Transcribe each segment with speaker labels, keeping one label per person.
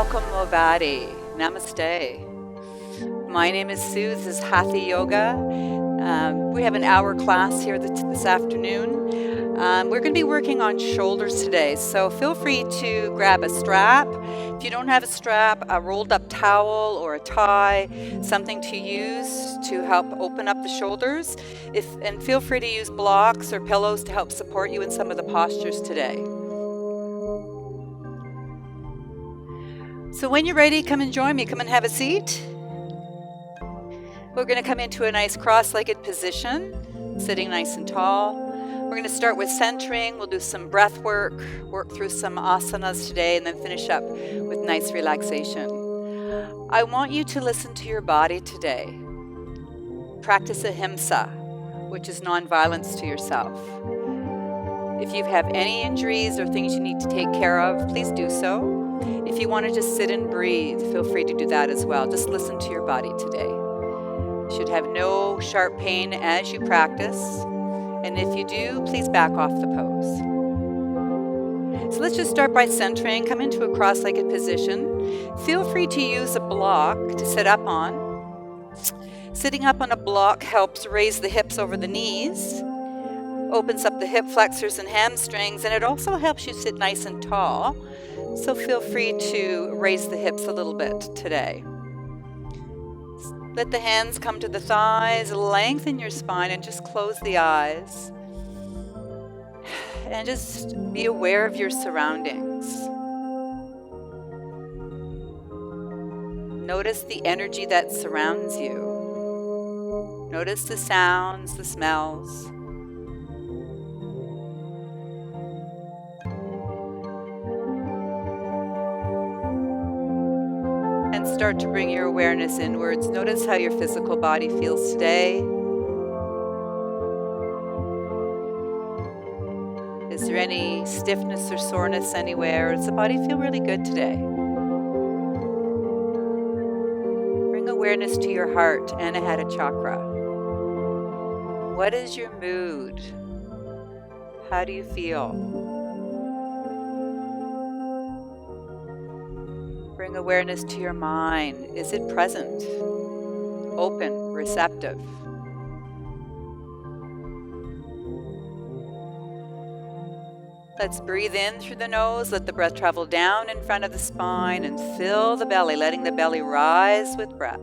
Speaker 1: Welcome, MOVATI. Namaste. My name is Sue. This is Hatha Yoga. We have an hour class here this afternoon. We're going to be working on shoulders today, so feel free to grab a strap. If you don't have a strap, a rolled up towel or a tie, something to use to help open up the shoulders. And feel free to use blocks or pillows to help support you in some of the postures today. So when you're ready, come and join me. Come and have a seat. We're going to come into a nice cross-legged position, sitting nice and tall. We're going to start with centering. We'll do some breath work through some asanas today, and then finish up with nice relaxation. I want you to listen to your body today. Practice ahimsa, which is non-violence to yourself. If you have any injuries or things you need to take care of, please do so. If you want to just sit and breathe, feel free to do that as well. Just listen to your body today. You should have no sharp pain as you practice. And if you do, please back off the pose. So let's just start by centering. Come into a cross-legged position. Feel free to use a block to sit up on. Sitting up on a block helps raise the hips over the knees, opens up the hip flexors and hamstrings, and it also helps you sit nice and tall. So feel free to raise the hips a little bit today. Let the hands come to the thighs, lengthen your spine, and just close the eyes. And just be aware of your surroundings. Notice the energy that surrounds you. Notice the sounds, the smells. And start to bring your awareness inwards. Notice how your physical body feels today. Is there any stiffness or soreness anywhere? Or does the body feel really good today? Bring awareness to your heart, Anahata chakra. What is your mood? How do you feel? Bring awareness to your mind. Is it present, open, receptive? Let's breathe in through the nose. Let the breath travel down in front of the spine and fill the belly, letting the belly rise with breath.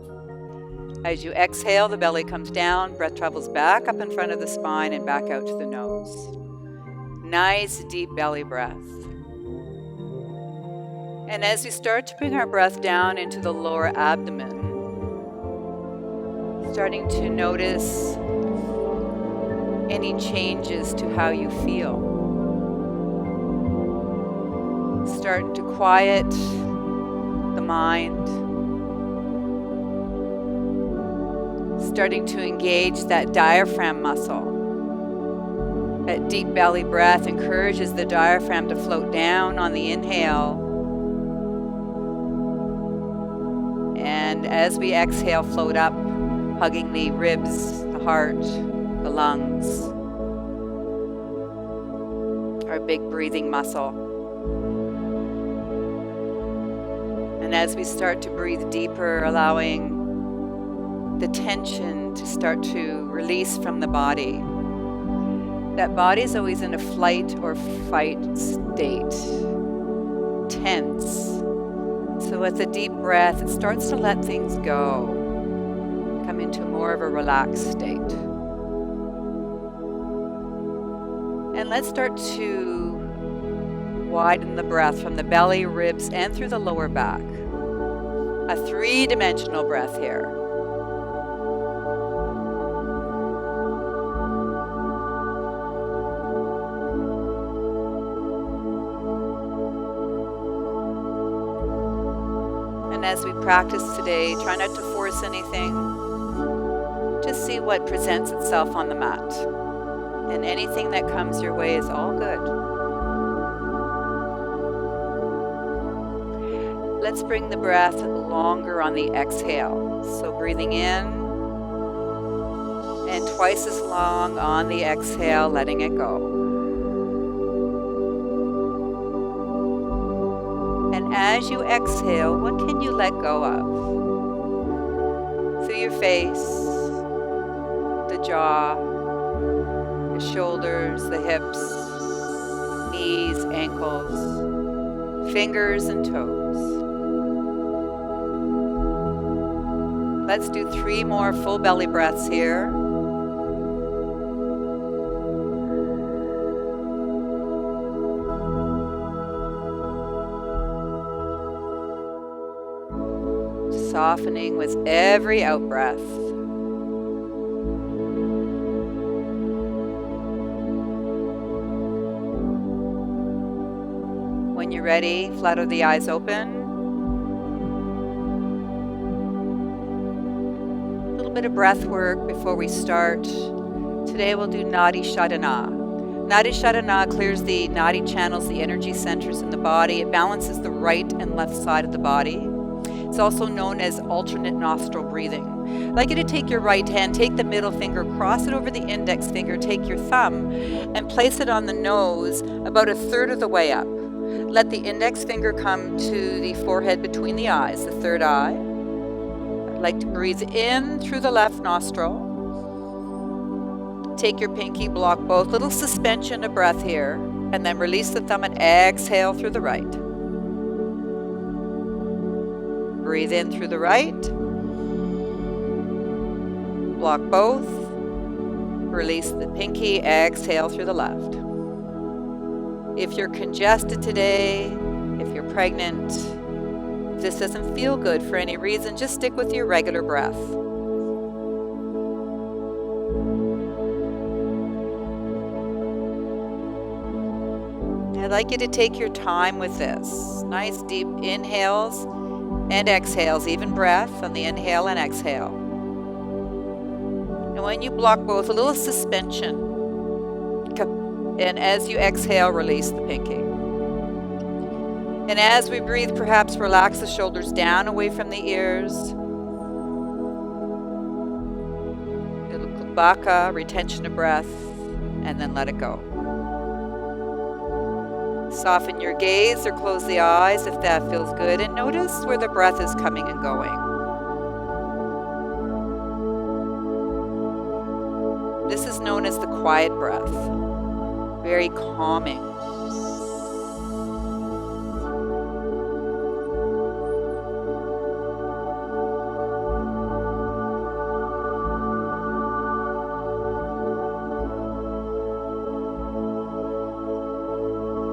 Speaker 1: As you exhale, the belly comes down, breath travels back up in front of the spine and back out to the nose. Nice deep belly breath. And as we start to bring our breath down into the lower abdomen, starting to notice any changes to how you feel. Start to quiet the mind. Starting to engage that diaphragm muscle. That deep belly breath encourages the diaphragm to float down on the inhale. And as we exhale, float up, hugging the ribs, the heart, the lungs, our big breathing muscle. And as we start to breathe deeper, allowing the tension to start to release from the body. That body is always in a flight or fight state, tense. So with a deep breath, it starts to let things go, come into more of a relaxed state. And let's start to widen the breath from the belly, ribs, and through the lower back. A three-dimensional breath here. And as we practice today, try not to force anything. Just see what presents itself on the mat. And anything that comes your way is all good. Let's bring the breath longer on the exhale. So breathing in and twice as long on the exhale, letting it go. And as you exhale, what can you let go of? Through your face, the jaw, the shoulders, the hips, knees, ankles, fingers and toes. Let's do 3 more full belly breaths here. Softening with every out breath. When you're ready, flutter the eyes open. A little bit of breath work before we start. Today we'll do Nadi Shodhana. Nadi Shodhana clears the nadi channels, the energy centers in the body. It balances the right and left side of the body. It's also known as alternate nostril breathing. I'd like you to take your right hand, take the middle finger, cross it over the index finger, take your thumb, and place it on the nose about 1/3 of the way up. Let the index finger come to the forehead between the eyes, the third eye. I'd like to breathe in through the left nostril. Take your pinky, block both, little suspension of breath here, and then release the thumb and exhale through the right. Breathe in through the right. Block both. Release the pinky, exhale through the left. If you're congested today, if you're pregnant, if this doesn't feel good for any reason, just stick with your regular breath. I'd like you to take your time with this. Nice deep inhales and exhales, even breath on the inhale and exhale. And when you block both, a little suspension. And as you exhale, release the pinky. And as we breathe, perhaps relax the shoulders down away from the ears. Little kumbhaka, retention of breath, and then let it go. Soften your gaze or close the eyes if that feels good, and notice where the breath is coming and going. This is known as the quiet breath. Very calming.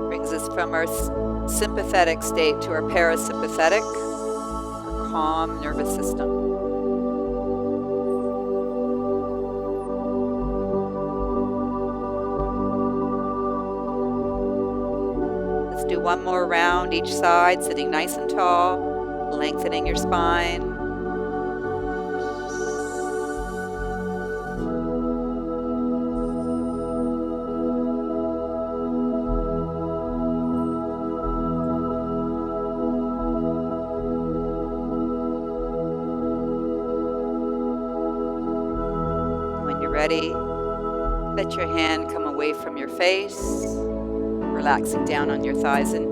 Speaker 1: Brings us from our sympathetic state to our parasympathetic, our calm nervous system. Let's do one more round each side, sitting nice and tall, lengthening your spine. Ready, let your hand come away from your face, relaxing down on your thighs, and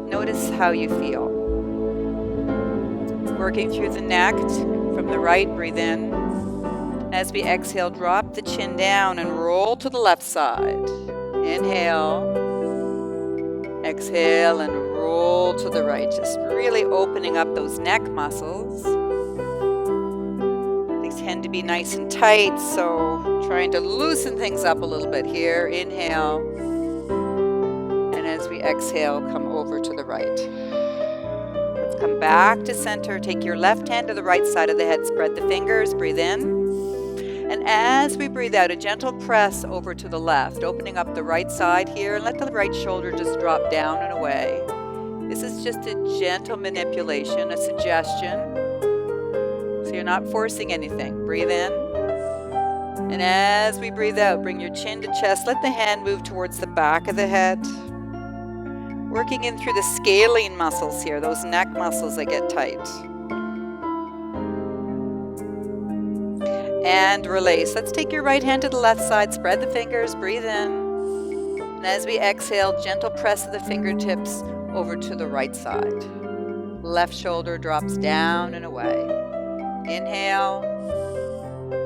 Speaker 1: notice how you feel. Working through the neck from the right, breathe in. As we exhale, drop the chin down and roll to the left side. Inhale, exhale, and roll to the right, just really opening up those neck muscles. Tend to be nice and tight, so trying to loosen things up a little bit here. Inhale, and as we exhale, come over to the right. Let's come back to center. Take your left hand to the right side of the head, spread the fingers, breathe in, and as we breathe out, a gentle press over to the left, opening up the right side here, and let the right shoulder just drop down and away. This is just a gentle manipulation, a suggestion. So you're not forcing anything. Breathe in. And as we breathe out, bring your chin to chest. Let the hand move towards the back of the head. Working in through the scalene muscles here, those neck muscles that get tight. And release. Let's take your right hand to the left side. Spread the fingers. Breathe in. And as we exhale, gentle press of the fingertips over to the right side. Left shoulder drops down and away. Inhale.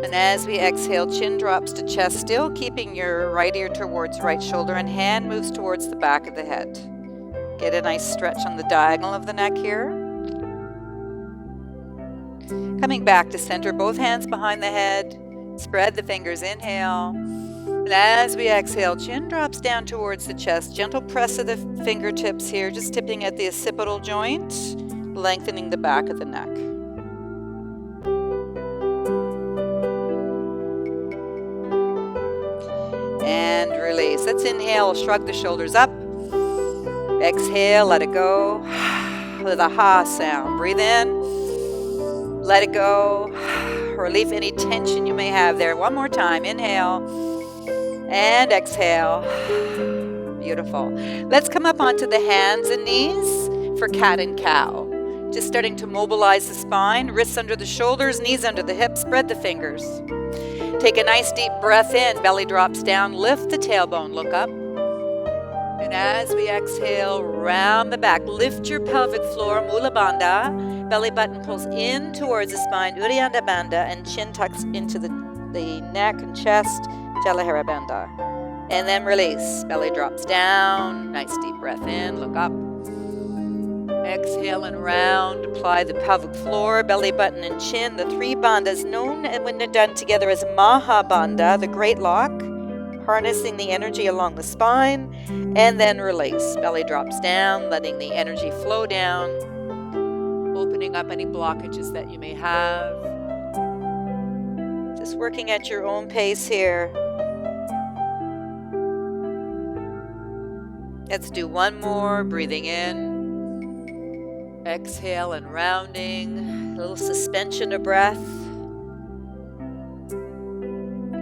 Speaker 1: And as we exhale, chin drops to chest, still keeping your right ear towards right shoulder, and hand moves towards the back of the head. Get a nice stretch on the diagonal of the neck here. Coming back to center, both hands behind the head. Spread the fingers, inhale. And as we exhale, chin drops down towards the chest. Gentle press of the fingertips here, just tipping at the occipital joint, lengthening the back of the neck. And release. Let's inhale, shrug the shoulders up. Exhale, let it go. With a ha sound. Breathe in. Let it go. Relieve any tension you may have there. One more time. Inhale. And exhale. Beautiful. Let's come up onto the hands and knees for cat and cow. Just starting to mobilize the spine. Wrists under the shoulders, knees under the hips. Spread the fingers. Take a nice deep breath in. Belly drops down. Lift the tailbone. Look up. And as we exhale, round the back. Lift your pelvic floor. Mula Bandha. Belly button pulls in towards the spine. Uddiyana Bandha. And chin tucks into the neck and chest. Jalahara Bandha. And then release. Belly drops down. Nice deep breath in. Look up. Exhale and round. Apply the pelvic floor, belly button and chin. The three bandhas, known when they're done together as Maha Bandha, the great lock, harnessing the energy along the spine. And then release. Belly drops down, letting the energy flow down, opening up any blockages that you may have. Just working at your own pace here. Let's do one more. Breathing in. Exhale and rounding, a little suspension of breath.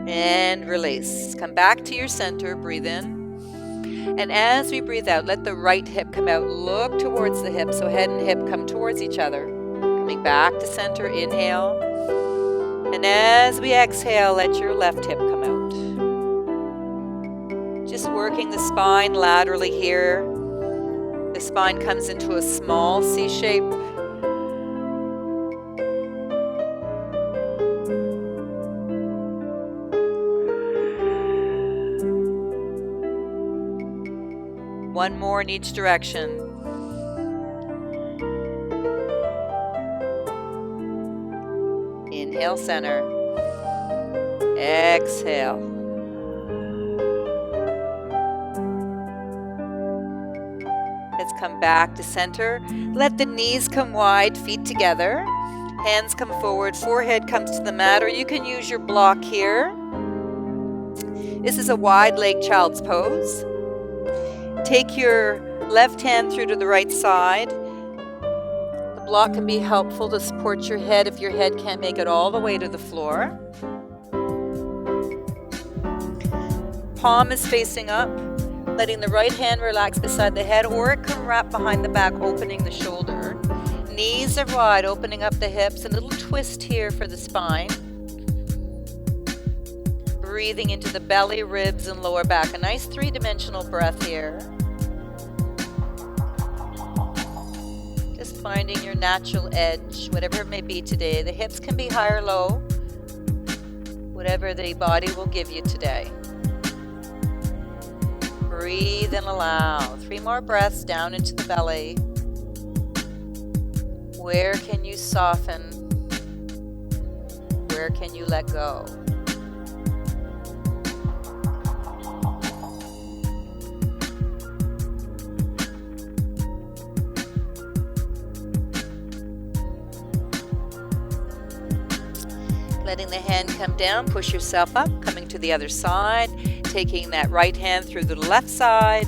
Speaker 1: And release. Come back to your center, breathe in. And as we breathe out, let the right hip come out. Look towards the hip, so head and hip come towards each other. Coming back to center, inhale. And as we exhale, let your left hip come out. Just working the spine laterally here. The spine comes into a small C shape. One more in each direction. Inhale, center. Exhale. Let's come back to center. Let the knees come wide, feet together. Hands come forward, forehead comes to the mat, or you can use your block here. This is a wide leg child's pose. Take your left hand through to the right side. The block can be helpful to support your head if your head can't make it all the way to the floor. Palm is facing up. Letting the right hand relax beside the head, or it can wrap behind the back, opening the shoulder. Knees are wide, opening up the hips. A little twist here for the spine. Breathing into the belly, ribs, and lower back. A nice three-dimensional breath here. Just finding your natural edge, whatever it may be today. The hips can be high or low, whatever the body will give you today. Breathe and allow. 3 more breaths down into the belly. Where can you soften? Where can you let go? Letting the hand come down, push yourself up, coming to the other side. Taking that right hand through the left side,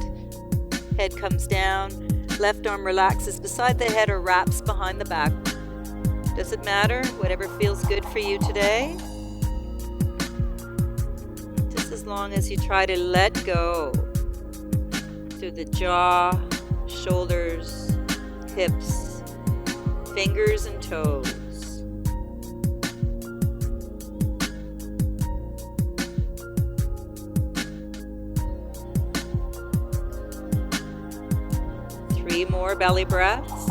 Speaker 1: head comes down, left arm relaxes beside the head or wraps behind the back. Doesn't matter, whatever feels good for you today. Just as long as you try to let go through the jaw, shoulders, hips, fingers and toes. More belly breaths.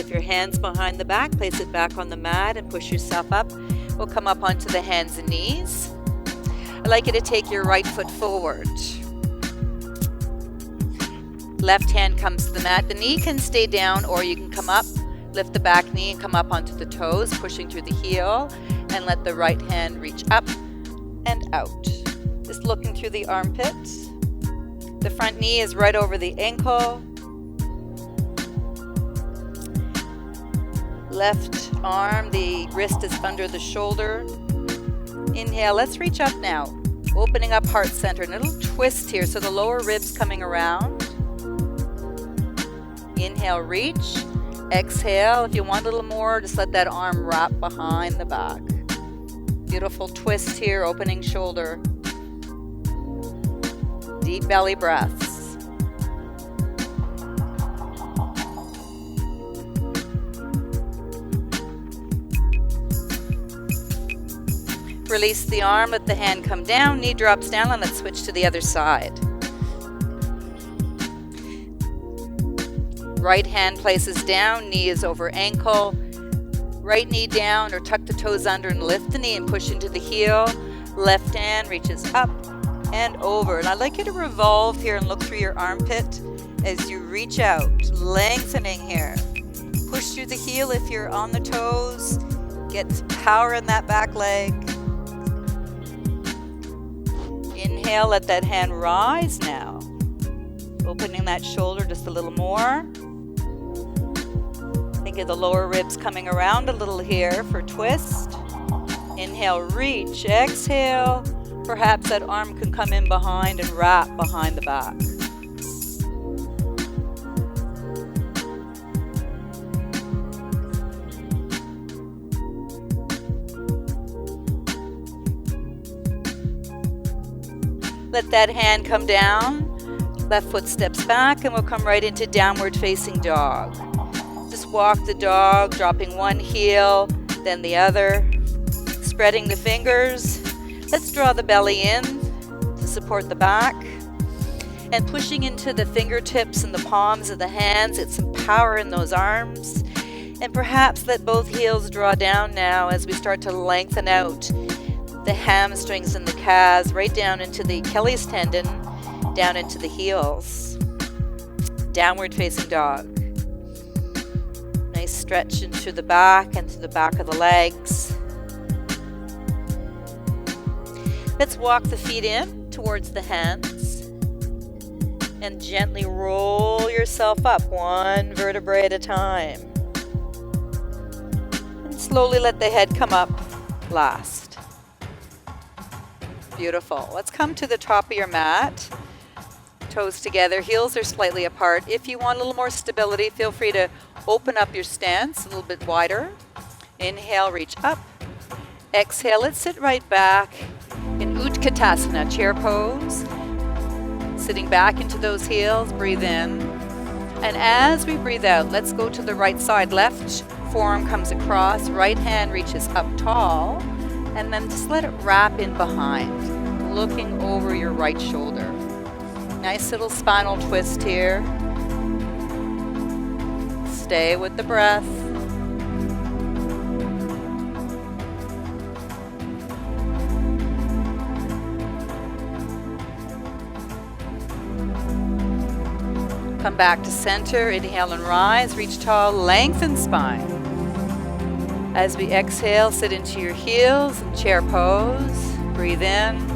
Speaker 1: If your hand's behind the back, place it back on the mat and push yourself up. We'll come up onto the hands and knees. I'd like you to take your right foot forward. Left hand comes to the mat. The knee can stay down, or you can come up, lift the back knee and come up onto the toes, pushing through the heel, and let the right hand reach up and out. Just looking through the armpit. The front knee is right over the ankle. Left arm, the wrist is under the shoulder. Inhale, let's reach up now. Opening up heart center, a little twist here, so the lower ribs coming around. Inhale, reach. Exhale, if you want a little more, just let that arm wrap behind the back. Beautiful twist here, opening shoulder. Deep belly breaths. Release the arm, let the hand come down, knee drops down, and let's switch to the other side. Right hand places down, knee is over ankle. Right knee down, or tuck the toes under and lift the knee and push into the heel. Left hand reaches up and over. And I'd like you to revolve here and look through your armpit as you reach out, lengthening here. Push through the heel if you're on the toes. Get power in that back leg. Inhale, let that hand rise now. Opening that shoulder just a little more. Think of the lower ribs coming around a little here for twist. Inhale, reach. Exhale. Perhaps that arm can come in behind and wrap behind the back. Let that hand come down. Left foot steps back and we'll come right into downward facing dog. Just walk the dog, dropping one heel, then the other. Spreading the fingers. Let's draw the belly in to support the back. And pushing into the fingertips and the palms of the hands. Get some power in those arms. And perhaps let both heels draw down now as we start to lengthen out the hamstrings and the calves right down into the Achilles tendon, down into the heels. Downward facing dog. Nice stretch into the back and to the back of the legs. Let's walk the feet in towards the hands and gently roll yourself up one vertebrae at a time. And slowly let the head come up last. Beautiful. Let's come to the top of your mat. Toes together, heels are slightly apart. If you want a little more stability, feel free to open up your stance a little bit wider. Inhale, reach up. Exhale, let's sit right back in Utkatasana, chair pose. Sitting back into those heels, breathe in. And as we breathe out, let's go to the right side. Left forearm comes across, right hand reaches up tall, and then just let it wrap in behind, looking over your right shoulder. Nice little spinal twist here. Stay with the breath. Come back to center, inhale and rise, reach tall, lengthen spine. As we exhale, sit into your heels and chair pose, breathe in.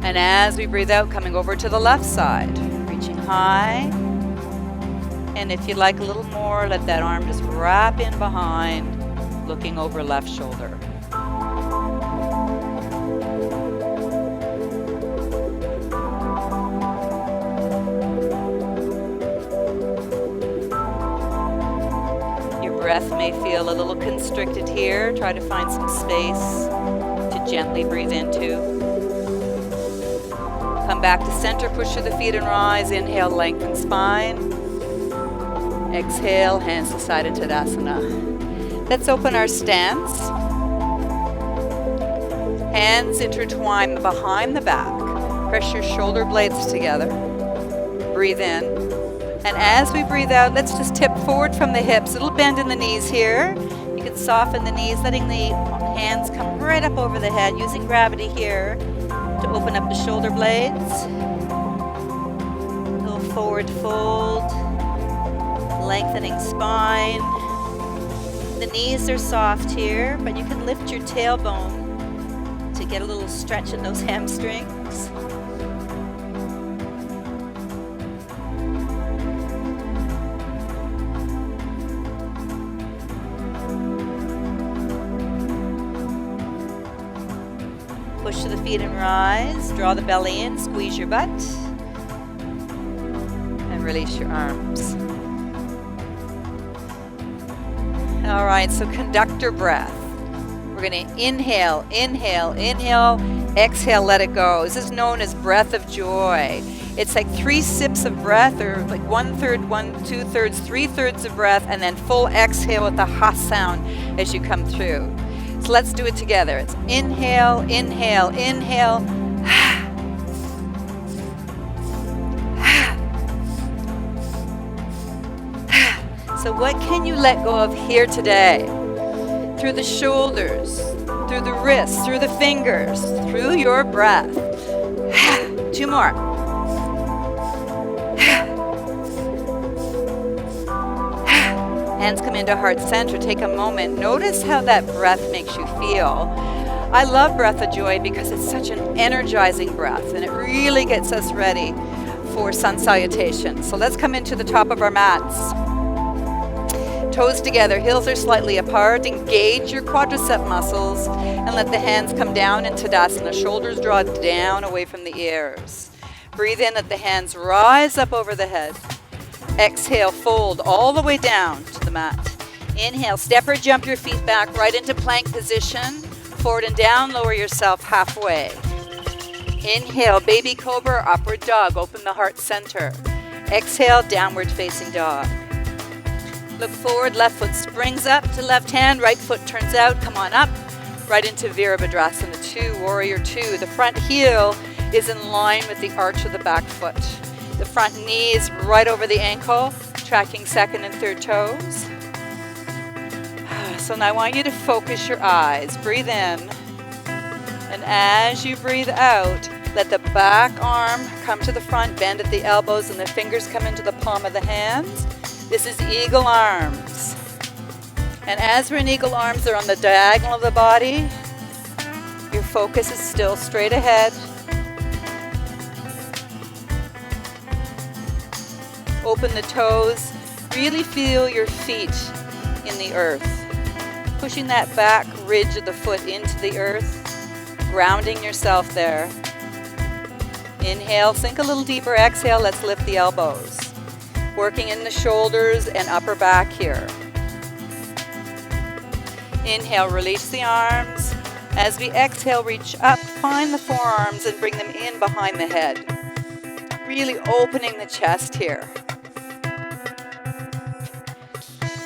Speaker 1: And as we breathe out, coming over to the left side, reaching high. And if you'd like a little more, let that arm just wrap in behind, looking over left shoulder. Your breath may feel a little constricted here. Try to find some space to gently breathe into. Come back to center, push through the feet and rise. Inhale, lengthen spine. Exhale, hands to side into Tadasana. Let's open our stance. Hands intertwine behind the back. Press your shoulder blades together. Breathe in. And as we breathe out, let's just tip forward from the hips, a little bend in the knees here. You can soften the knees, letting the hands come right up over the head, using gravity here to open up the shoulder blades. A little forward fold, lengthening spine. The knees are soft here, but you can lift your tailbone to get a little stretch in those hamstrings. Push to the feet and rise. Draw the belly in, squeeze your butt, and release your arms. All right, so conductor breath. We're going to inhale, inhale, inhale, exhale, let it go. This is known as breath of joy. It's like 3 sips of breath, or like 1/3, 2/3, 3/3 of breath, and then full exhale with the ha sound as you come through. So let's do it together. It's inhale, inhale, inhale. So what can you let go of here today? Through the shoulders, through the wrists, through the fingers, through your breath. 2 more. Hands come into heart center. Take a moment. Notice how that breath makes you feel. I love breath of joy because it's such an energizing breath, and it really gets us ready for sun salutation. So let's come into the top of our mats. Toes together, heels are slightly apart. Engage your quadricep muscles and let the hands come down into Tadasana. Shoulders draw down away from the ears. Breathe in, let the hands rise up over the head. Exhale, fold all the way down to the mat. Inhale, step or jump your feet back right into plank position. Forward and down, lower yourself halfway. Inhale, baby cobra, upward dog. Open the heart center. Exhale, downward facing dog. Look forward, left foot springs up to left hand, right foot turns out, come on up, right into Virabhadrasana 2, Warrior 2. The front heel is in line with the arch of the back foot. The front knee is right over the ankle, tracking second and third toes. So now I want you to focus your eyes. Breathe in. And as you breathe out, let the back arm come to the front, bend at the elbows, and the fingers come into the palm of the hands. This is eagle arms. And as we're in eagle arms, they're on the diagonal of the body. Your focus is still straight ahead. Open the toes. Really feel your feet in the earth. Pushing that back ridge of the foot into the earth. Grounding yourself there. Inhale, sink a little deeper. Exhale, let's lift the elbows. Working in the shoulders and upper back here. Inhale, release the arms. As we exhale, reach up, find the forearms and bring them in behind the head. Really opening the chest here.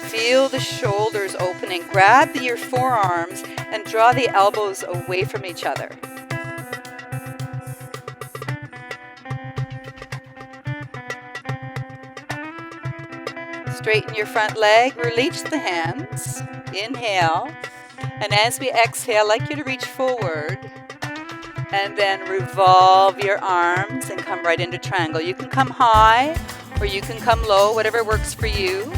Speaker 1: Feel the shoulders opening. Grab your forearms and draw the elbows away from each other. Straighten your front leg, release the hands, inhale, and as we exhale, I'd like you to reach forward and then revolve your arms and come right into triangle. You can come high or you can come low, whatever works for you.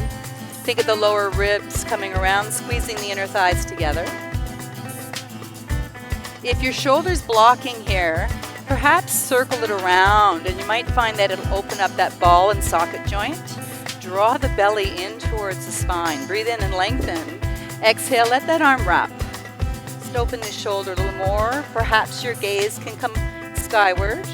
Speaker 1: Think of the lower ribs coming around, squeezing the inner thighs together. If your shoulder's blocking here, perhaps circle it around and you might find that it'll open up that ball and socket joint. Draw the belly in towards the spine. Breathe in and lengthen. Exhale, let that arm wrap. Just open the shoulder a little more. Perhaps your gaze can come skyward.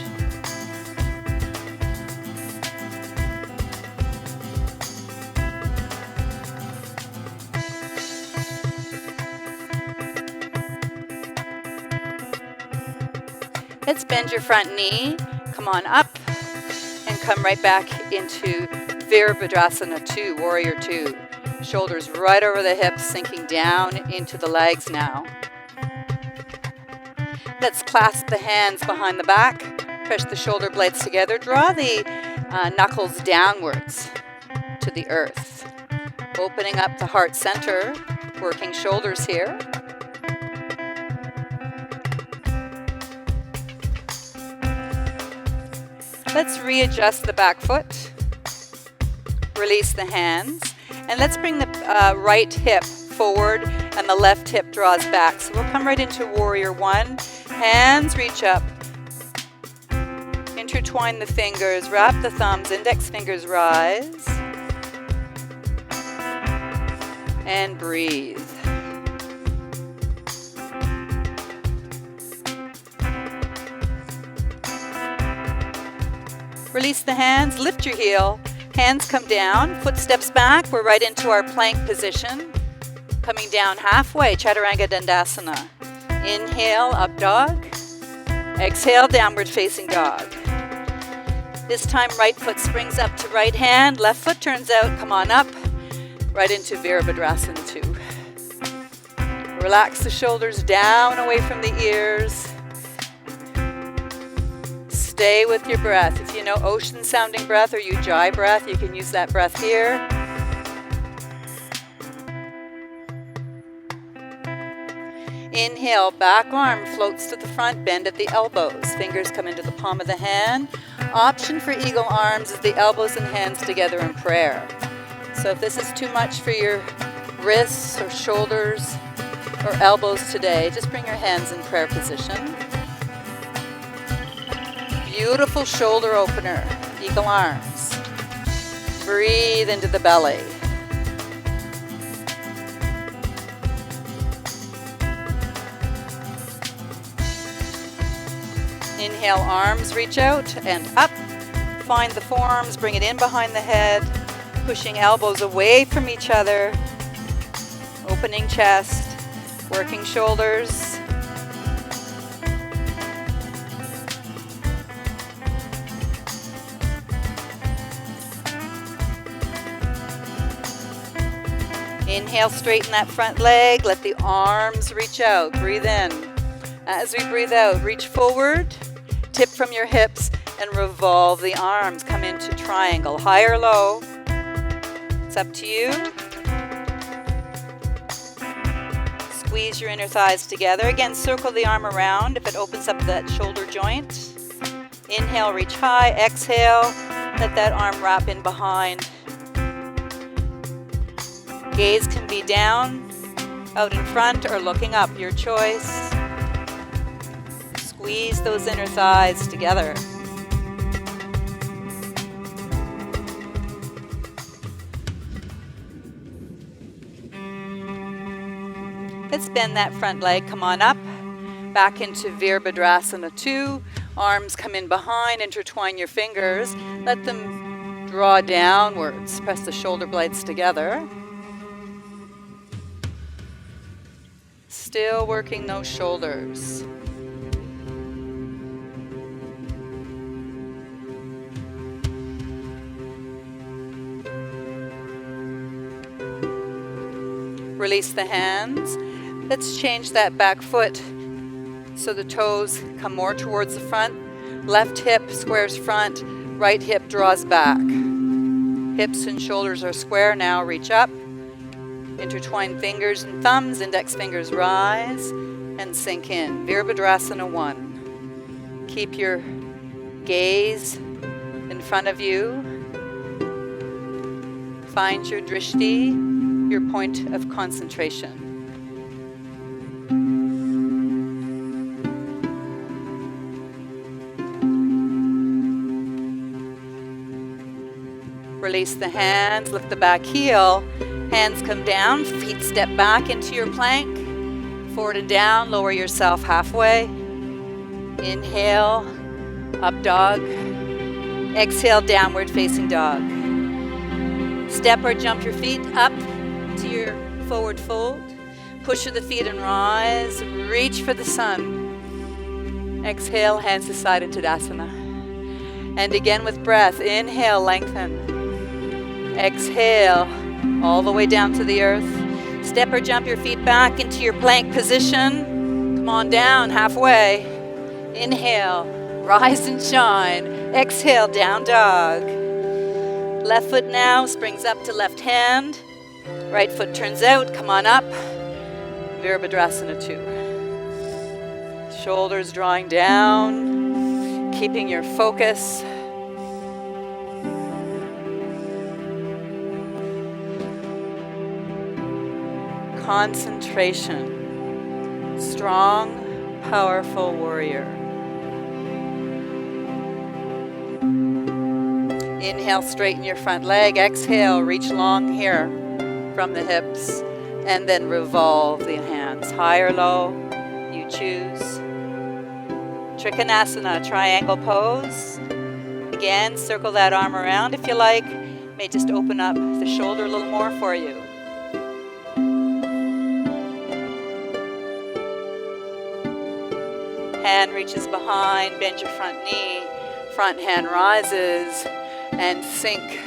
Speaker 1: Let's bend your front knee. Come on up and come right back into Virabhadrasana 2, Warrior 2. Shoulders right over the hips, sinking down into the legs now. Let's clasp the hands behind the back. Press the shoulder blades together. Draw the Knuckles downwards to the earth. Opening up the heart center, working shoulders here. Let's readjust the back foot. Release the hands. And let's bring the right hip forward and the left hip draws back. So we'll come right into Warrior One. Hands reach up. Intertwine the fingers, wrap the thumbs, index fingers rise. And breathe. Release the hands, lift your heel. Hands come down, foot steps back. We're right into our plank position. Coming down halfway, Chaturanga Dandasana. Inhale, up dog. Exhale, downward facing dog. This time, right foot springs up to right hand. Left foot turns out, come on up. Right into Virabhadrasana 2. Relax the shoulders down away from the ears. Stay with your breath. If you know ocean sounding breath or Ujjayi breath, you can use that breath here. Inhale, back arm floats to the front, bend at the elbows. Fingers come into the palm of the hand. Option for eagle arms is the elbows and hands together in prayer. So if this is too much for your wrists or shoulders or elbows today, just bring your hands in prayer position. Beautiful shoulder opener, eagle arms. Breathe into the belly. Inhale, arms reach out and up. Find the forearms, bring it in behind the head. Pushing elbows away from each other. Opening chest, working shoulders. Inhale, straighten that front leg. Let the arms reach out. Breathe in. As we breathe out, reach forward. Tip from your hips and revolve the arms. Come into triangle, high or low. It's up to you. Squeeze your inner thighs together. Again, circle the arm around if it opens up that shoulder joint. Inhale, reach high. Exhale, let that arm wrap in behind. Gaze can be down, out in front, or looking up, your choice. Squeeze those inner thighs together. Let's bend that front leg, come on up, back into Virabhadrasana 2. Arms come in behind, intertwine your fingers, let them draw downwards, press the shoulder blades together. Still working those shoulders. Release the hands. Let's change that back foot so the toes come more towards the front. Left hip squares front, right hip draws back. Hips and shoulders are square now, reach up. Intertwine fingers and thumbs, index fingers rise and sink in. Virabhadrasana 1. Keep your gaze in front of you. Find your drishti, your point of concentration. Release the hands, lift the back heel. Hands come down, feet step back into your plank. Forward and down, lower yourself halfway. Inhale, up dog. Exhale, downward facing dog. Step or jump your feet up to your forward fold. Push of the feet and rise. Reach for the sun. Exhale, hands to side into Tadasana. And again with breath. Inhale, lengthen. Exhale, all the way down to the earth. Step or jump your feet back into your plank position. Come on down, halfway. Inhale, rise and shine. Exhale, down dog. Left foot now springs up to left hand. Right foot turns out, come on up. Virabhadrasana 2. Shoulders drawing down, keeping your focus. Concentration. Strong, powerful warrior. Inhale, straighten your front leg. Exhale, reach long here from the hips. And then revolve the hands. High or low, you choose. Trikonasana, triangle pose. Again, circle that arm around if you like. May just open up the shoulder a little more for you. Hand reaches behind, bend your front knee. Front hand rises and sink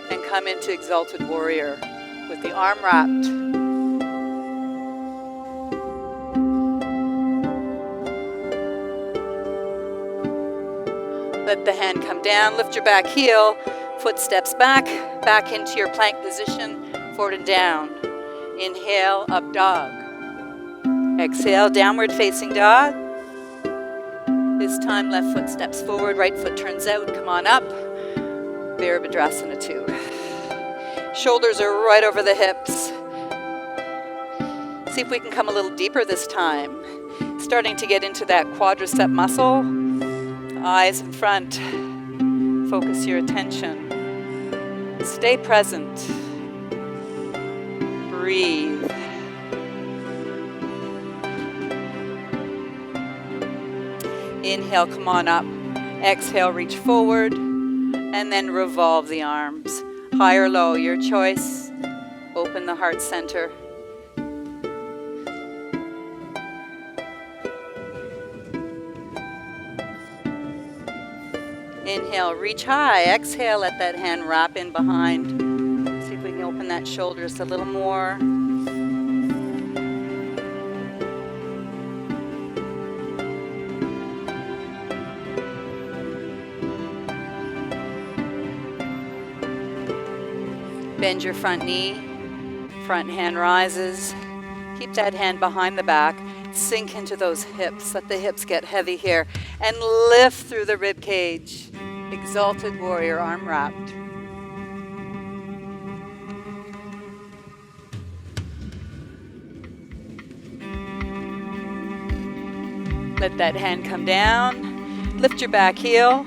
Speaker 1: and come into exalted warrior with the arm wrapped. Let the hand come down, lift your back heel, foot steps back into your plank position, forward and down. Inhale, up dog. Exhale, downward facing dog. This time, left foot steps forward, right foot turns out, come on up. Virabhadrasana 2. Shoulders are right over the hips. See if we can come a little deeper this time. Starting to get into that quadricep muscle. Eyes in front. Focus your attention. Stay present. Breathe. Inhale, come on up. Exhale, reach forward. And then revolve the arms. High or low, your choice. Open the heart center. Inhale, reach high. Exhale, let that hand wrap in behind. See if we can open that shoulder just a little more. Bend your front knee, front hand rises. Keep that hand behind the back. Sink into those hips. Let the hips get heavy here. And lift through the rib cage. Exalted warrior, arm wrapped. Let that hand come down. Lift your back heel.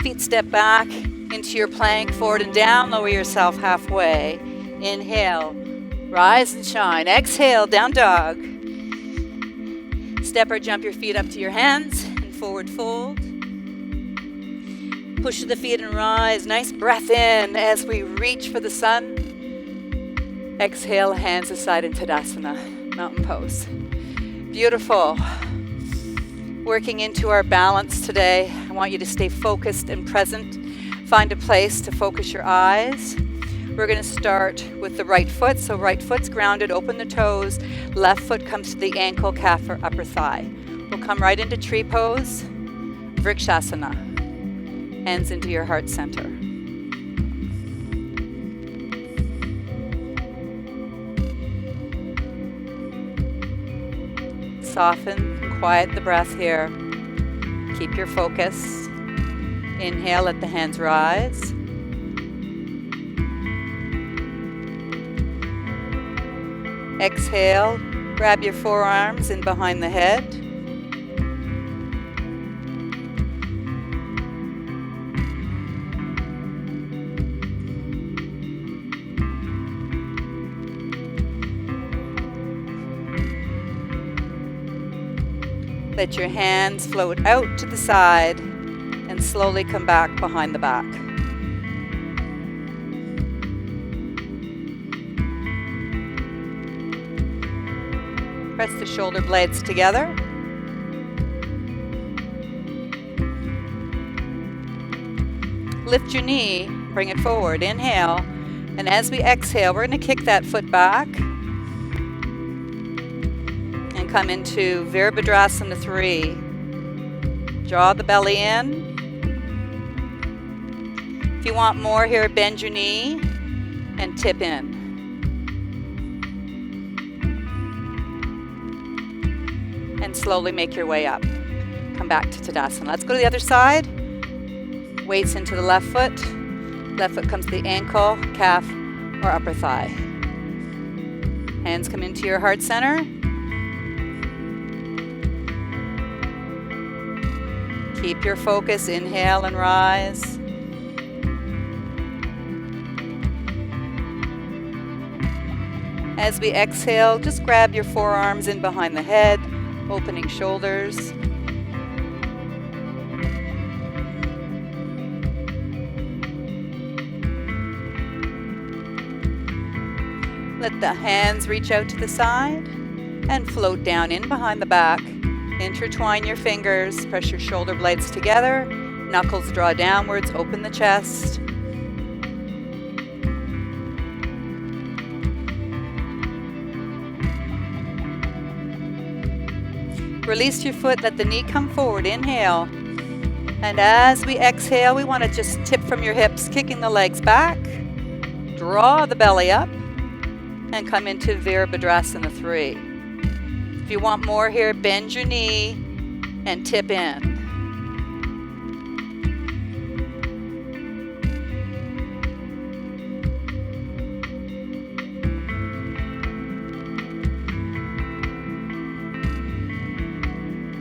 Speaker 1: Feet step back into your plank, forward and down. Lower yourself halfway. Inhale, rise and shine. Exhale, down dog. Step or jump your feet up to your hands and forward fold. Push the feet and rise. Nice breath in as we reach for the sun. Exhale, hands aside in Tadasana, mountain pose. Beautiful. Working into our balance today. I want you to stay focused and present. Find a place to focus your eyes. We're going to start with the right foot. So right foot's grounded, open the toes. Left foot comes to the ankle, calf, or upper thigh. We'll come right into tree pose, Vrikshasana. Hands into your heart center. Soften and quiet the breath here. Keep your focus. Inhale, let the hands rise. Exhale, grab your forearms in behind the head. Let your hands float out to the side and slowly come back behind the back. Press the shoulder blades together. Lift your knee, bring it forward, inhale. And as we exhale, we're going to kick that foot back and come into Virabhadrasana 3. Draw the belly in. If you want more here, bend your knee and tip in. And slowly make your way up. Come back to Tadasana. Let's go to the other side. Weights into the left foot. Left foot comes to the ankle, calf, or upper thigh. Hands come into your heart center. Keep your focus. Inhale and rise. As we exhale, just grab your forearms in behind the head, opening shoulders. Let the hands reach out to the side and float down in behind the back. Intertwine your fingers, press your shoulder blades together, knuckles draw downwards, open the chest. Release your foot, let the knee come forward, inhale. And as we exhale, we want to just tip from your hips, kicking the legs back. Draw the belly up and come into Virabhadrasana 3. If you want more here, bend your knee and tip in.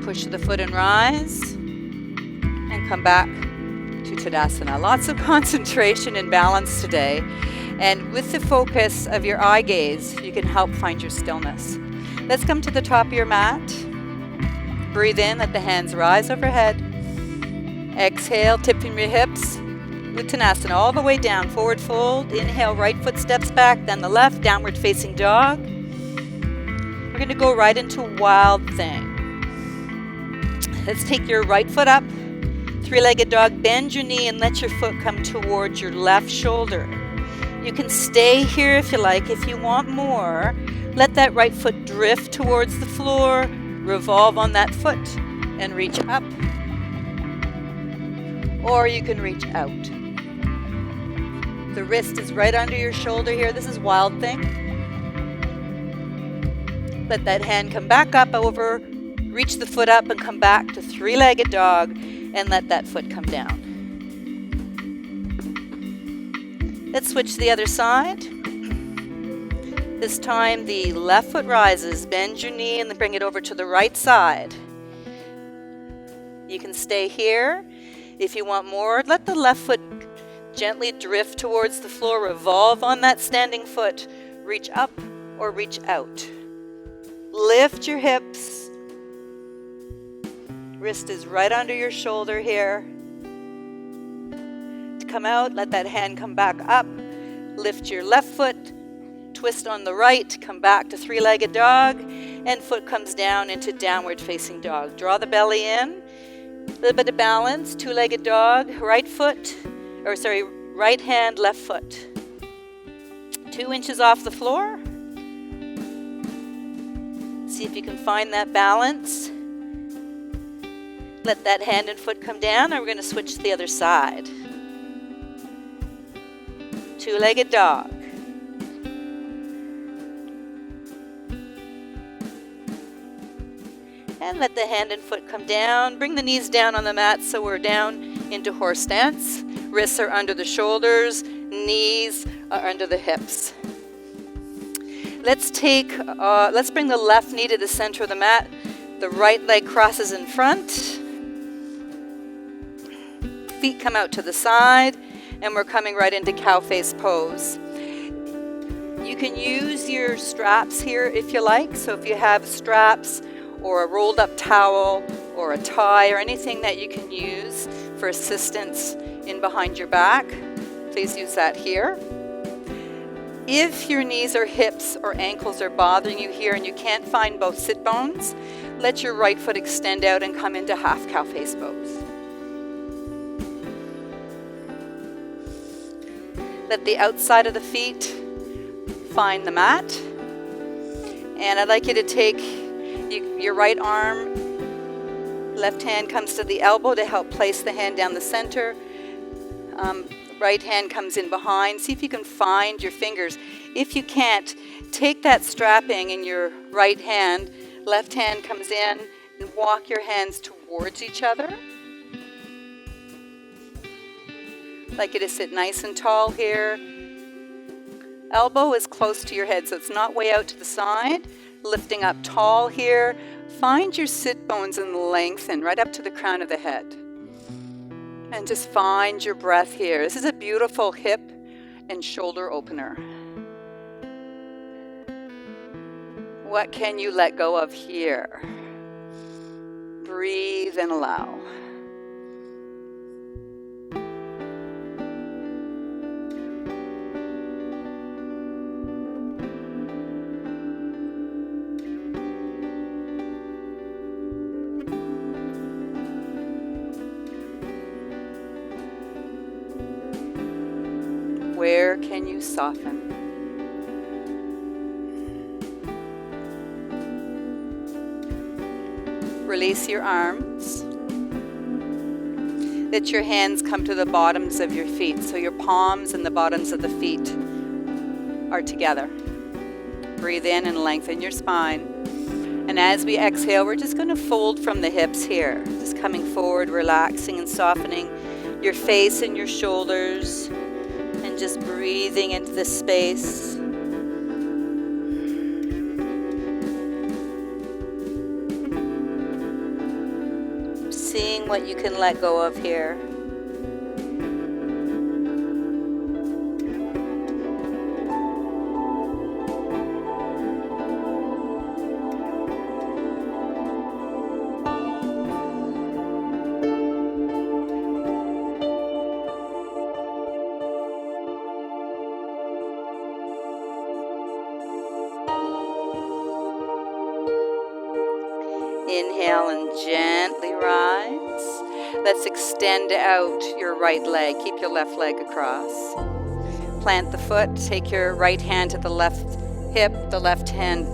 Speaker 1: Push the foot and rise, and come back to Tadasana. Lots of concentration and balance today. And with the focus of your eye gaze, you can help find your stillness. Let's come to the top of your mat. Breathe in, let the hands rise overhead. Exhale, tip from your hips. Uttanasana, all the way down, forward fold. Inhale, right foot steps back, then the left, downward facing dog. We're going to go right into Wild Thing. Let's take your right foot up, three-legged dog, bend your knee and let your foot come towards your left shoulder. You can stay here if you like. If you want more, let that right foot drift towards the floor, revolve on that foot and reach up. Or you can reach out. The wrist is right under your shoulder here. This is Wild Thing. Let that hand come back up over. Reach the foot up and come back to three-legged dog and let that foot come down. Let's switch to the other side. This time the left foot rises. Bend your knee and then bring it over to the right side. You can stay here. If you want more, let the left foot gently drift towards the floor. Revolve on that standing foot. Reach up or reach out. Lift your hips. Wrist is right under your shoulder here. To come out, let that hand come back up. Lift your left foot, twist on the right, come back to three-legged dog, and foot comes down into downward facing dog. Draw the belly in, a little bit of balance, two-legged dog, right hand, left foot. 2 inches off the floor. See if you can find that balance. Let that hand and foot come down, and we're going to switch to the other side. Two-legged dog. And let the hand and foot come down. Bring the knees down on the mat so we're down into horse stance. Wrists are under the shoulders, knees are under the hips. Let's bring the left knee to the center of the mat. The right leg crosses in front. Feet come out to the side, and we're coming right into cow face pose. You can use your straps here if you like. So if you have straps or a rolled up towel or a tie or anything that you can use for assistance in behind your back, please use that here. If your knees or hips or ankles are bothering you here and you can't find both sit bones, let your right foot extend out and come into half cow face pose. Let the outside of the feet find the mat. And I'd like you to take your right arm, left hand comes to the elbow to help place the hand down the center. Right hand comes in behind. See if you can find your fingers. If you can't, take that strapping in your right hand. Left hand comes in and walk your hands towards each other. I'd like you to sit nice and tall here. Elbow is close to your head, so it's not way out to the side. Lifting up tall here. Find your sit bones and lengthen right up to the crown of the head. And just find your breath here. This is a beautiful hip and shoulder opener. What can you let go of here? Breathe and allow. Where can you soften? Release your arms. Let your hands come to the bottoms of your feet, so your palms and the bottoms of the feet are together. Breathe in and lengthen your spine. And as we exhale, we're just going to fold from the hips here. Just coming forward, relaxing and softening your face and your shoulders. And just breathing into this space. Seeing what you can let go of here. Inhale and gently rise. Let's extend out your right leg. Keep your left leg across. Plant the foot. Take your right hand to the left hip. The left hand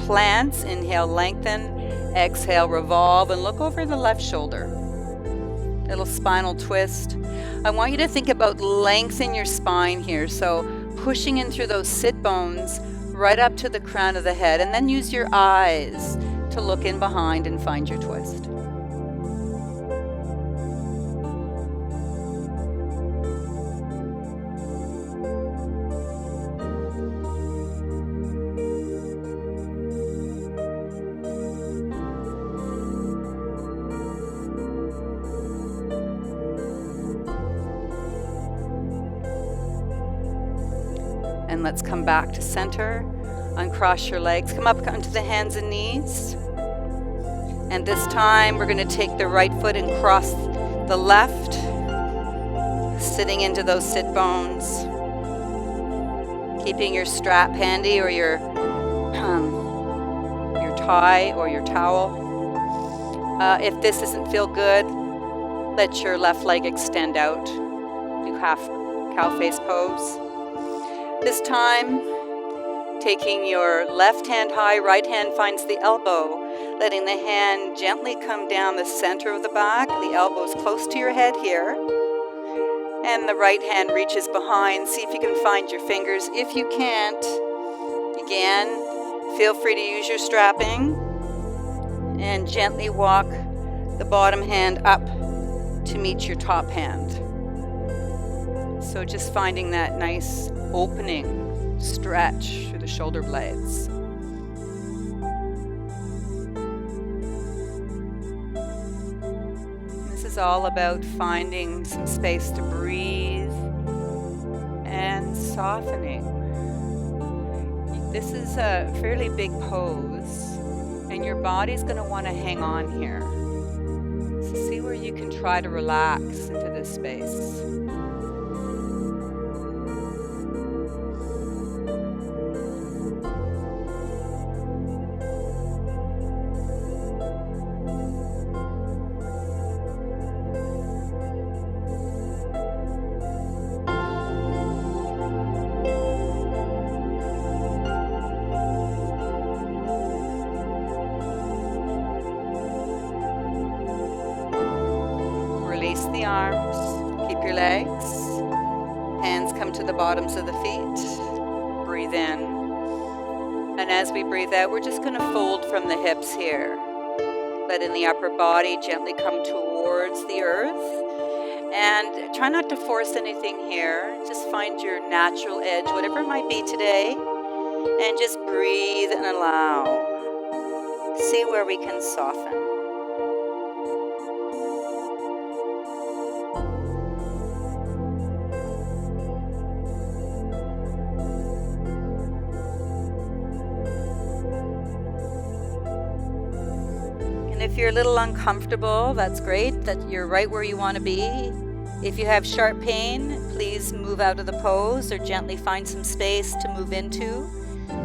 Speaker 1: plants. Inhale, lengthen. Exhale, revolve, and look over the left shoulder. Little spinal twist. I want you to think about lengthening your spine here. So pushing in through those sit bones right up to the crown of the head. And then use your eyes to look in behind and find your twist. And let's come back to center. Uncross your legs. Come up onto the hands and knees. And this time we're going to take the right foot and cross the left, sitting into those sit bones. Keeping your strap handy or your tie or your towel. If this doesn't feel good, let your left leg extend out. Do half cow face pose. This time, taking your left hand high, right hand finds the elbow, letting the hand gently come down the center of the back. The elbow is close to your head here. And the right hand reaches behind. See if you can find your fingers. If you can't, again, feel free to use your strapping. And gently walk the bottom hand up to meet your top hand. So just finding that nice opening stretch through the shoulder blades. This is all about finding some space to breathe and softening. This is a fairly big pose, and your body's going to want to hang on here. So see where you can try to relax into this space. Release the arms, keep your legs, to the bottoms of the feet. Breathe in. And as we breathe out, we're just going to fold from the hips here. Letting the upper body gently come towards the earth. And try not to force anything here. Just find your natural edge, whatever it might be today. And just breathe and allow. See where we can soften. And if you're a little uncomfortable, that's great, that you're right where you want to be. If you have sharp pain, please move out of the pose or gently find some space to move into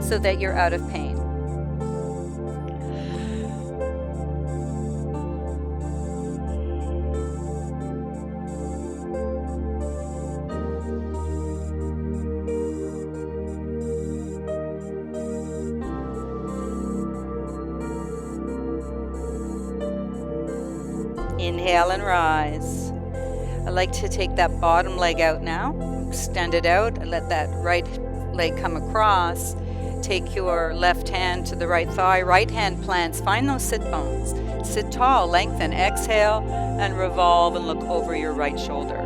Speaker 1: so that you're out of pain. Inhale and rise. I like to take that bottom leg out now, extend it out and let that right leg come across. Take your left hand to the right thigh, right hand plants, find those sit bones. Sit tall, lengthen, exhale and revolve and look over your right shoulder.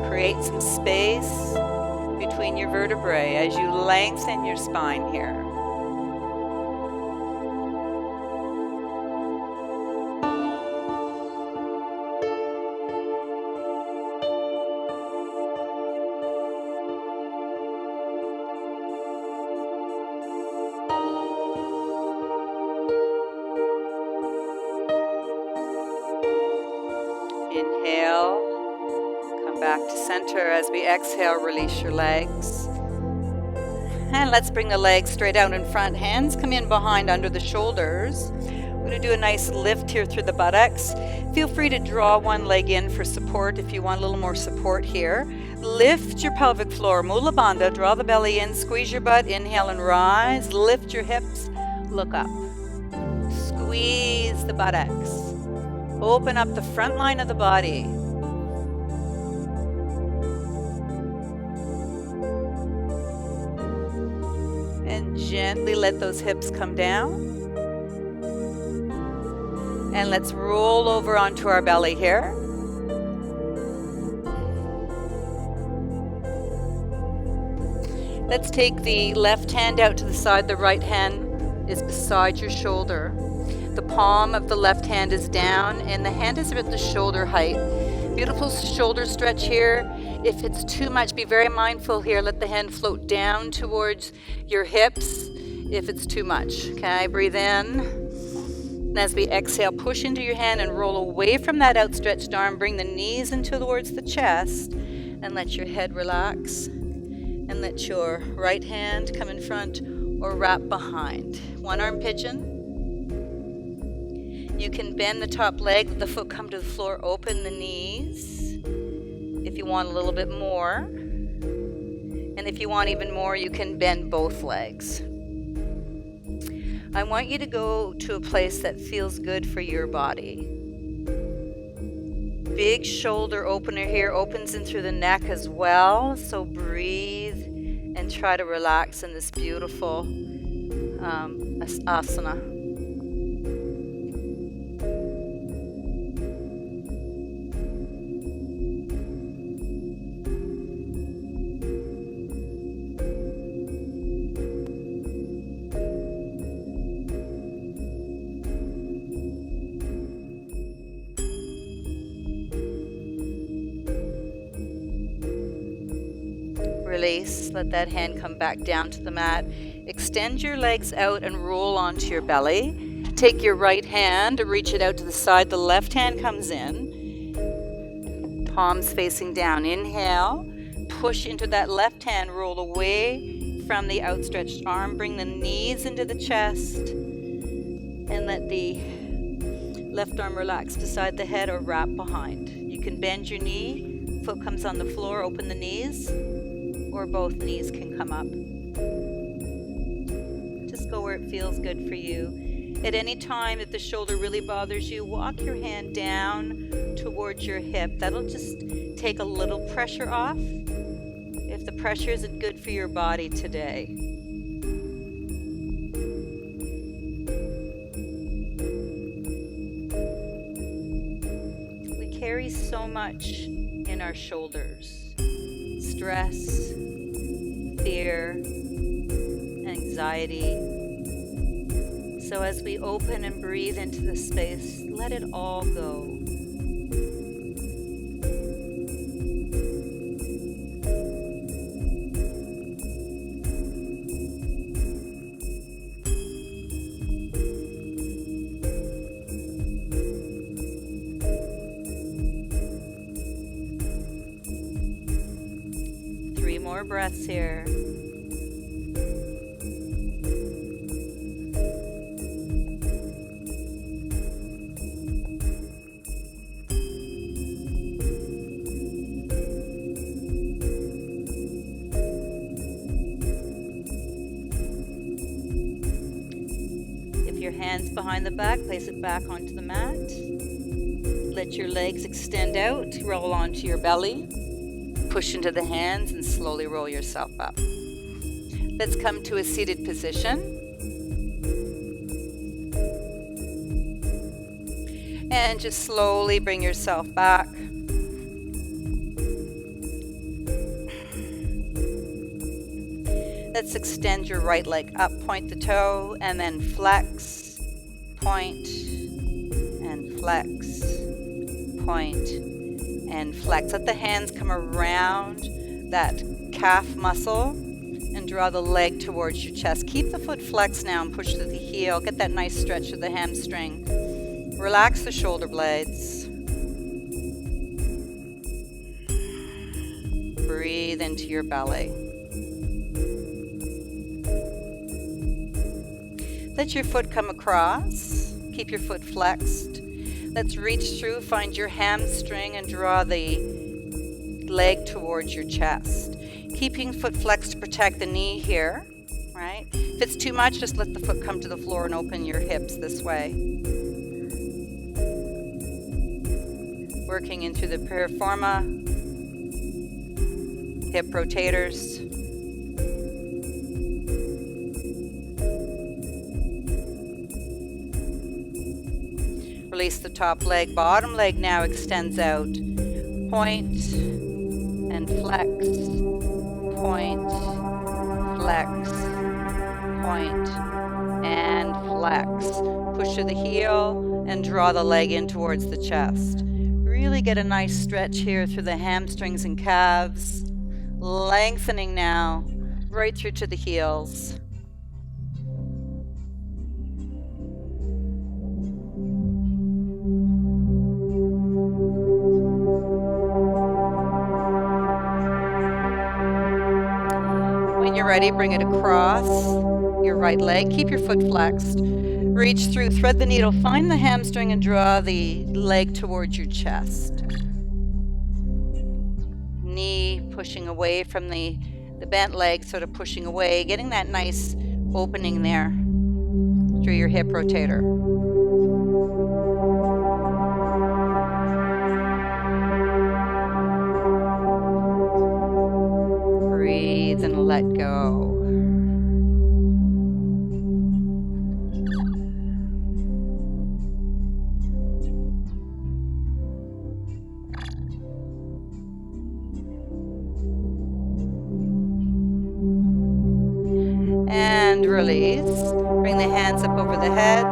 Speaker 1: Create some space between your vertebrae as you lengthen your spine here. Inhale, come back to center. As we exhale, release your legs. And let's bring the legs straight out in front. Hands come in behind under the shoulders. We're going to do a nice lift here through the buttocks. Feel free to draw one leg in for support if you want a little more support here. Lift your pelvic floor, Mula Bandha, draw the belly in, squeeze your butt, inhale and rise. Lift your hips, look up. Squeeze the buttocks. Open up the front line of the body. And gently let those hips come down. And let's roll over onto our belly here. Let's take the left hand out to the side. The right hand is beside your shoulder. The palm of the left hand is down and the hand is at the shoulder height. Beautiful shoulder stretch here. If it's too much, be very mindful here. Let the hand float down towards your hips if it's too much. Okay, breathe in. And as we exhale, push into your hand and roll away from that outstretched arm. Bring the knees into towards the chest and let your head relax. And let your right hand come in front or wrap behind. One arm pigeon. You can bend the top leg, let the foot come to the floor, open the knees if you want a little bit more. And if you want even more, you can bend both legs. I want you to go to a place that feels good for your body. Big shoulder opener here, opens in through the neck as well. So breathe and try to relax in this beautiful asana. Release, let that hand come back down to the mat. Extend your legs out and roll onto your belly. Take your right hand, reach it out to the side. The left hand comes in. Palms facing down. Inhale, push into that left hand, roll away from the outstretched arm. Bring the knees into the chest and let the left arm relax beside the head or wrap behind. You can bend your knee, foot comes on the floor, open the knees. Or both knees can come up. Just go where it feels good for you. At any time that the shoulder really bothers you, walk your hand down towards your hip. That'll just take a little pressure off if the pressure isn't good for your body today. We carry so much in our shoulders: stress, fear, anxiety. So as we open and breathe into the space, let it all go. Three more breaths here. Hands behind the back, place it back onto the mat. Let your legs extend out, roll onto your belly. Push into the hands and slowly roll yourself up. Let's come to a seated position. And just slowly bring yourself back. Let's extend your right leg up, point the toe, and then flex, point, and flex, point, and flex. Let the hands come around that calf muscle and draw the leg towards your chest. Keep the foot flexed now and push to the heel. Get that nice stretch of the hamstring. Relax the shoulder blades. Breathe into your belly. Let your foot come across. Keep your foot flexed. Let's reach through, find your hamstring, and draw the leg towards your chest. Keeping foot flexed to protect the knee here, right? If it's too much, just let the foot come to the floor and open your hips this way. Working into the piriforma, hip rotators. Release the top leg. Bottom leg now extends out. Point and flex. Point, flex. Point and flex. Push to the heel and draw the leg in towards the chest. Really get a nice stretch here through the hamstrings and calves. Lengthening now right through to the heels. Ready, bring it across your right leg. Keep your foot flexed. Reach through, thread the needle, find the hamstring and draw the leg towards your chest. Knee pushing away from the bent leg, sort of pushing away, getting that nice opening there through your hip rotator. Breathe and let go. And release. Bring the hands up over the head.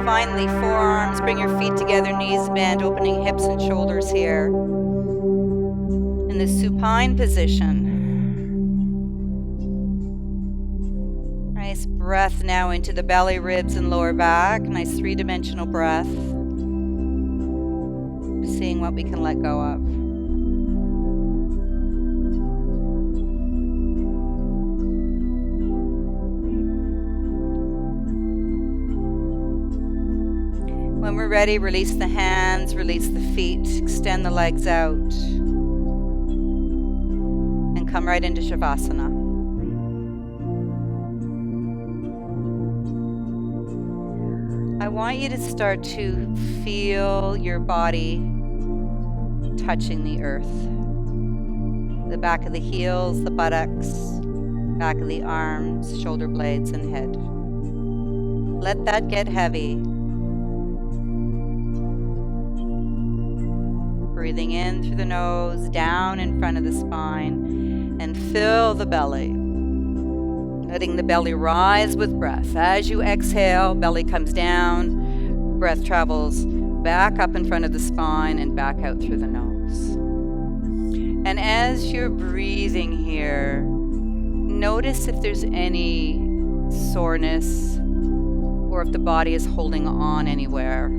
Speaker 1: Find the forearms. Bring your feet together, knees bent, opening hips and shoulders here. In the supine position. Nice breath now into the belly, ribs, and lower back. Nice three-dimensional breath. Seeing what we can let go of. When we're ready, release the hands, release the feet, extend the legs out, and come right into Shavasana. want you to start to feel your body touching the earth. The back of the heels, the buttocks, back of the arms, shoulder blades, and head. Let that get heavy. Breathing in through the nose, down in front of the spine, and fill the belly. Letting the belly rise with breath. As you exhale, belly comes down, breath travels back up in front of the spine and back out through the nose. And as you're breathing here, notice if there's any soreness or if the body is holding on anywhere.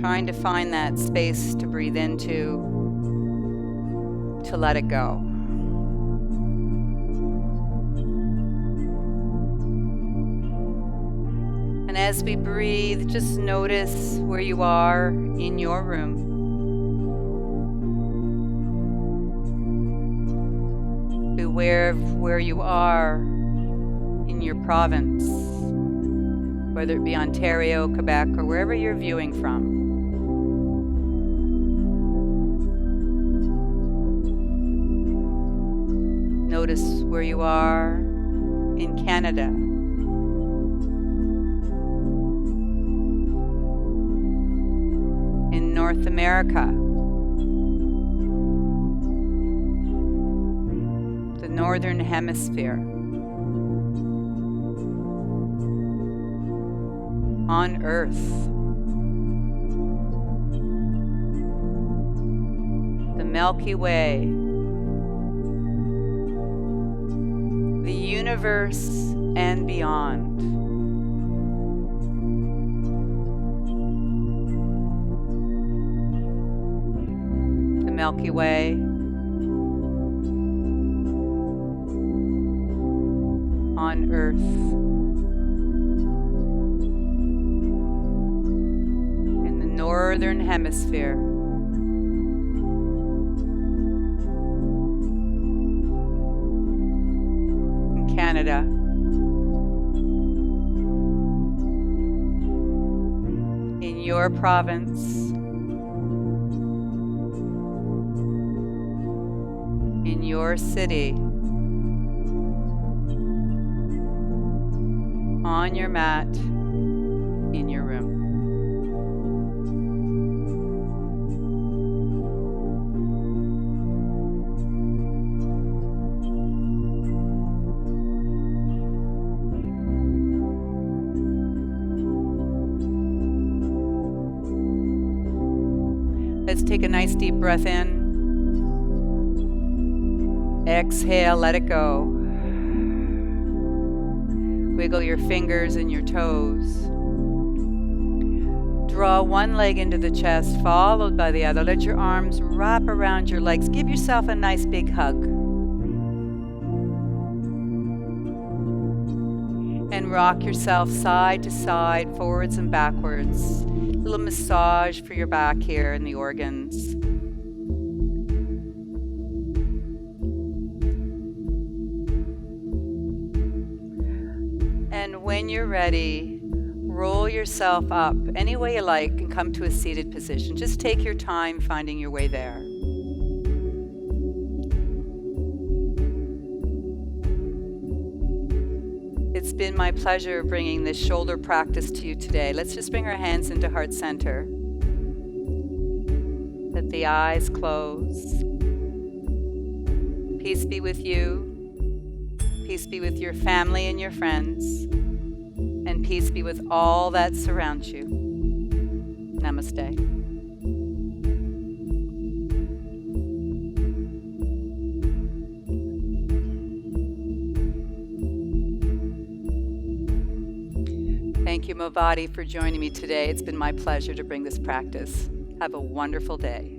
Speaker 1: Trying to find that space to breathe into, to let it go. And as we breathe, just notice where you are in your room. Be aware of where you are in your province, whether it be Ontario, Quebec, or wherever you're viewing from. Notice where you are in Canada. In North America. The Northern Hemisphere. On Earth. The Milky Way. The universe and beyond. The Milky Way. On Earth. In the Northern Hemisphere. Canada. In your province. In your city. On your mat. In your room. Let's take a nice deep breath in. Exhale, let it go. Wiggle your fingers and your toes. Draw one leg into the chest, followed by the other. Let your arms wrap around your legs. Give yourself a nice big hug. And rock yourself side to side, forwards and backwards. A little massage for your back here and the organs. And when you're ready, roll yourself up any way you like and come to a seated position. Just take your time finding your way there. It's been my pleasure bringing this shoulder practice to you today. Let's just bring our hands into heart center. Let the eyes close. Peace be with you. Peace be with your family and your friends. And peace be with all that surrounds you. Namaste. Thank you, MOVATI, for joining me today. It's been my pleasure to bring this practice. Have a wonderful day.